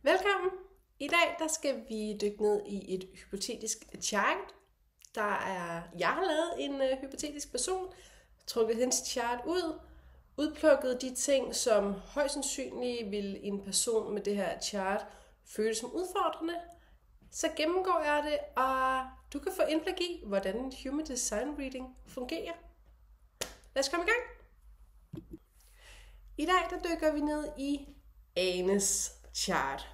Velkommen! I dag der skal vi dykke ned i et hypotetisk chart. Jeg har lavet en hypotetisk person, trukket hendes chart ud, udplukket de ting, som højst sandsynligt vil en person med det her chart føle som udfordrende. Så gennemgår jeg det, og du kan få indblik i, hvordan en Human Design Reading fungerer. Lad os komme i gang! I dag der dykker vi ned i Anes chart.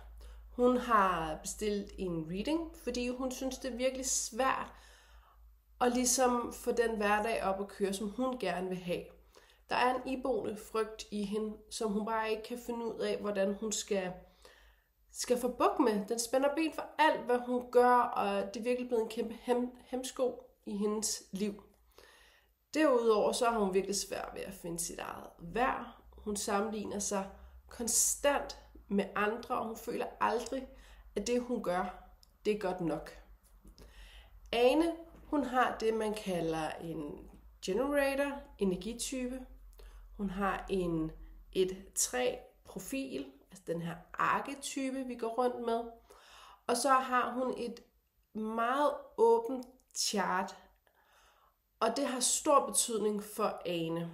Hun har bestilt en reading, fordi hun synes, det er virkelig svært at ligesom få den hverdag op at køre, som hun gerne vil have. Der er en iboende frygt i hende, som hun bare ikke kan finde ud af, hvordan hun skal få bugt med. Den spænder ben for alt, hvad hun gør, og det er virkelig blevet en kæmpe hemsko i hendes liv. Derudover så har hun virkelig svært ved at finde sit eget værd. Hun sammenligner sig konstant med andre, og hun føler aldrig, at det hun gør, det er godt nok. Ane, hun har det, man kalder en generator, energitype. Hun har en 1-3-profil, altså den her arketype, vi går rundt med. Og så har hun et meget åbent chart, og det har stor betydning for Ane.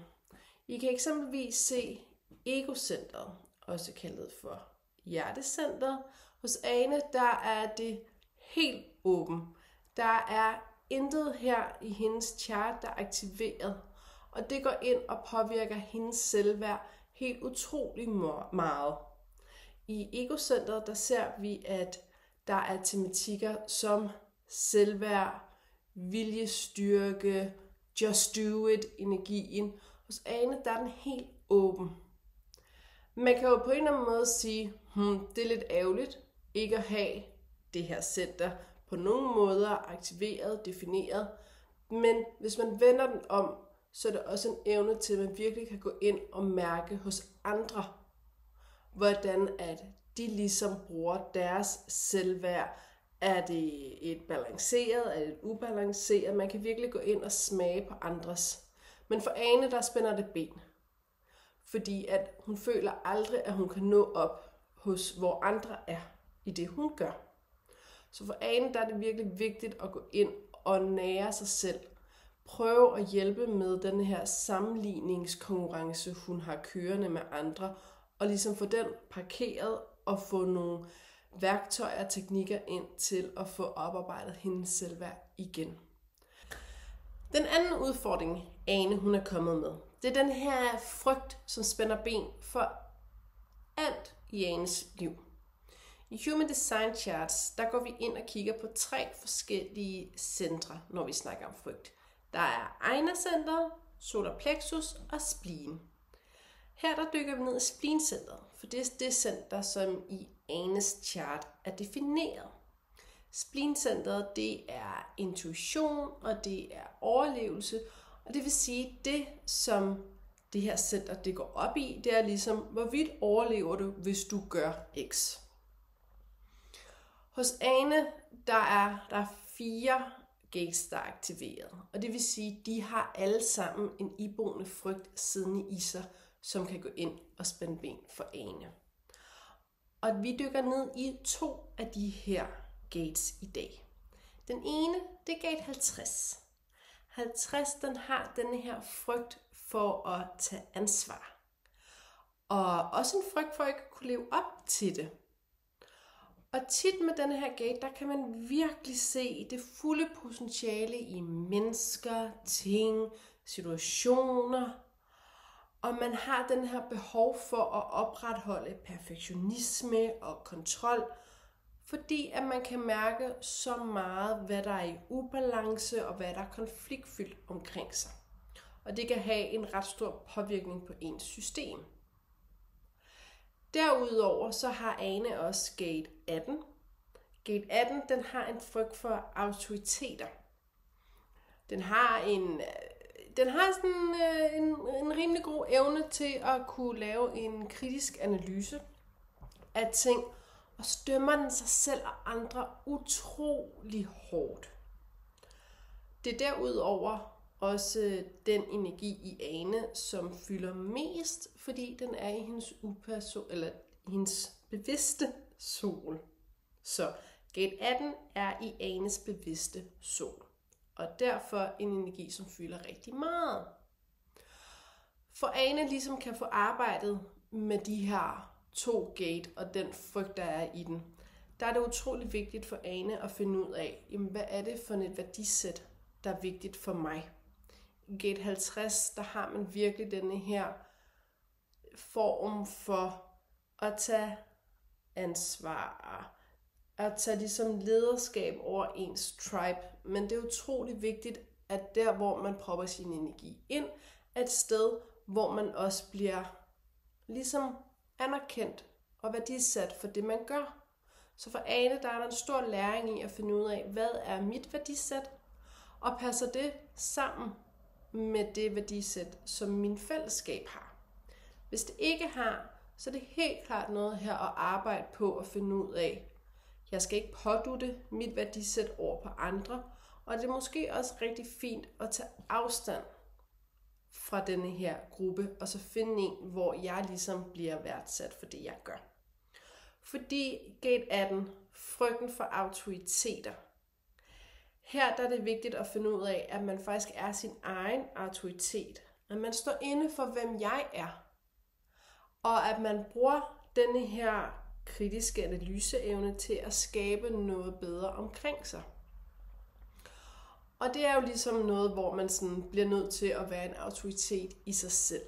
I kan eksempelvis se egocentret, også kaldet for hjertecentret. Hos Ane, der er det helt åben. Der er intet her i hendes chart, der er aktiveret. Og det går ind og påvirker hendes selvværd helt utrolig meget. I egocentret, der ser vi, at der er tematikker som selvværd, viljestyrke, just do it energien. Hos Ane, der er den helt åben. Man kan jo på en eller anden måde sige, det er lidt ærgerligt ikke at have det her center på nogle måder aktiveret, defineret. Men hvis man vender den om, så er det også en evne til, at man virkelig kan gå ind og mærke hos andre, hvordan at de ligesom bruger deres selvværd. Er det et balanceret, er det et ubalanceret? Man kan virkelig gå ind og smage på andres. Men for Ane, der spænder det ben. Fordi at hun føler aldrig, at hun kan nå op hos, hvor andre er i det, hun gør. Så for Ane, der er det virkelig vigtigt at gå ind og nære sig selv. Prøve at hjælpe med den her sammenligningskonkurrence, hun har kørende med andre. Og ligesom få den parkeret og få nogle værktøjer og teknikker ind til at få oparbejdet hendes selvværd igen. Den anden udfordring, Ane hun er kommet med, det er den her frygt, som spænder ben for alt i Anes liv. I Human Design Charts, der går vi ind og kigger på 3 forskellige centre, når vi snakker om frygt. Der er Ajna-centret, Solar Plexus og Spleen. Her der dykker vi ned i Spleen-centret, for det er det center, som i Anes chart er defineret. Spleen-centret, det er intuition, og det er overlevelse, og det vil sige, det som det her center det går op i, det er ligesom, hvorvidt overlever du, hvis du gør X. Hos Ane, der er 4 gates, der er aktiveret, og det vil sige, de har alle sammen en iboende frygt siddende i sig, som kan gå ind og spænde ben for Ane. Og vi dykker ned i 2 af de her gates i dag. Den ene, det er gate 50. 50, den har denne her frygt for at tage ansvar. Og også en frygt for ikke at kunne leve op til det. Og tit med denne her gate, der kan man virkelig se det fulde potentiale i mennesker, ting, situationer. Og man har den her behov for at opretholde perfektionisme og kontrol, fordi at man kan mærke så meget, hvad der er i ubalance og hvad der er konfliktfyldt omkring sig. Og det kan have en ret stor påvirkning på ens system. Derudover så har Ane også gate 18. Gate 18, den har en frygt for autoriteter. Den har sådan en rimelig god evne til at kunne lave en kritisk analyse af ting, og så dømmer den sig selv og andre utrolig hårdt. Det er derudover også den energi i Ane, som fylder mest, fordi den er i hendes hendes bevidste sol. Så gate 18 er i Anes bevidste sol. Og derfor en energi, som fylder rigtig meget. For Ane ligesom kan få arbejdet med de her 2 gate og den frygt, der er i den, der er det utrolig vigtigt for Ane at finde ud af, jamen, hvad er det for et værdisæt, der er vigtigt for mig. I gate 50, der har man virkelig denne her form for at tage ansvar, at tage ligesom lederskab over ens tribe. Men det er utrolig vigtigt, at der, hvor man propper sin energi ind, er et sted, hvor man også bliver ligesom anerkendt og værdisat for det, man gør. Så for Ane, der er der en stor læring i at finde ud af, hvad er mit værdisæt, og passer det sammen med det værdisæt, som min fællesskab har. Hvis det ikke har, så er det helt klart noget her at arbejde på at finde ud af. Jeg skal ikke pådutte mit værdisæt over på andre, og det er måske også rigtig fint at tage afstand fra denne her gruppe, og så finde en, hvor jeg ligesom bliver værdsat for det, jeg gør. Fordi gate 18, frygten for autoriteter. Her der er det vigtigt at finde ud af, at man faktisk er sin egen autoritet. At man står inde for, hvem jeg er. Og at man bruger denne her kritiske analyseevne til at skabe noget bedre omkring sig. Og det er jo ligesom noget, hvor man sådan bliver nødt til at være en autoritet i sig selv.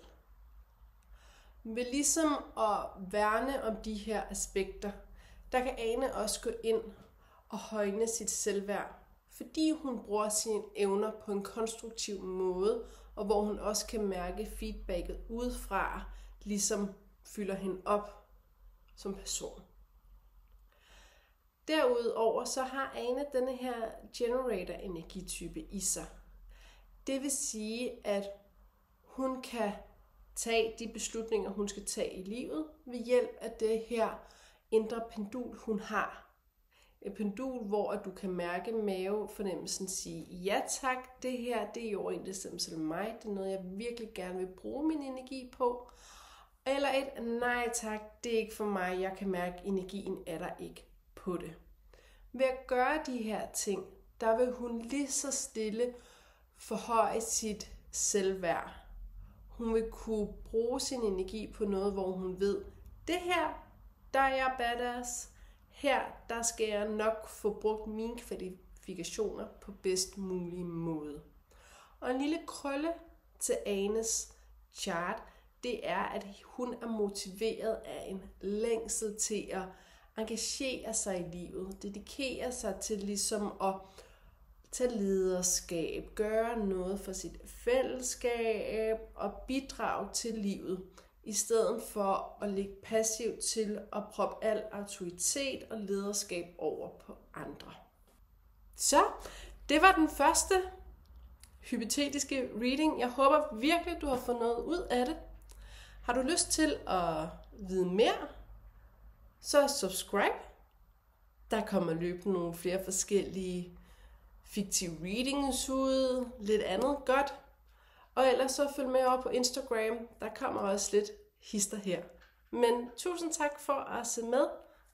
Ved ligesom at værne om de her aspekter, der kan Ane også gå ind og højne sit selvværd, fordi hun bruger sine evner på en konstruktiv måde, og hvor hun også kan mærke feedbacket udefra, ligesom fylder hende op som person. Derudover så har Ane denne her generator-energitype i sig. Det vil sige, at hun kan tage de beslutninger, hun skal tage i livet, ved hjælp af det her indre pendul, hun har. Et pendul, hvor du kan mærke mavefornemmelsen sige, ja tak, det her det er i overensstemmelse med mig, det er noget, jeg virkelig gerne vil bruge min energi på. Eller et nej tak, det er ikke for mig, jeg kan mærke, energien er der ikke på det. Ved at gøre de her ting, der vil hun lige så stille forhøje sit selvværd. Hun vil kunne bruge sin energi på noget, hvor hun ved, det her, der er jeg badass. Her, der skal jeg nok få brugt mine kvalifikationer på bedst mulig måde. Og en lille krølle til Anes chart, det er, at hun er motiveret af en længsel til at engagere sig i livet, dedikere sig til ligesom at tage lederskab, gøre noget for sit fællesskab og bidrage til livet, i stedet for at ligge passivt til at proppe al autoritet og lederskab over på andre. Så, det var den første hypotetiske reading. Jeg håber virkelig, du har fået noget ud af det. Har du lyst til at vide mere, så subscribe. Der kommer løbende nogle flere forskellige fiktive readings ud, lidt andet godt. Og ellers så følg med over på Instagram, der kommer også lidt hister her. Men tusind tak for at se med,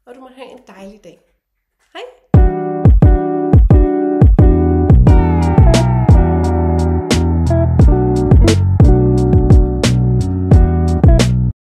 og du må have en dejlig dag.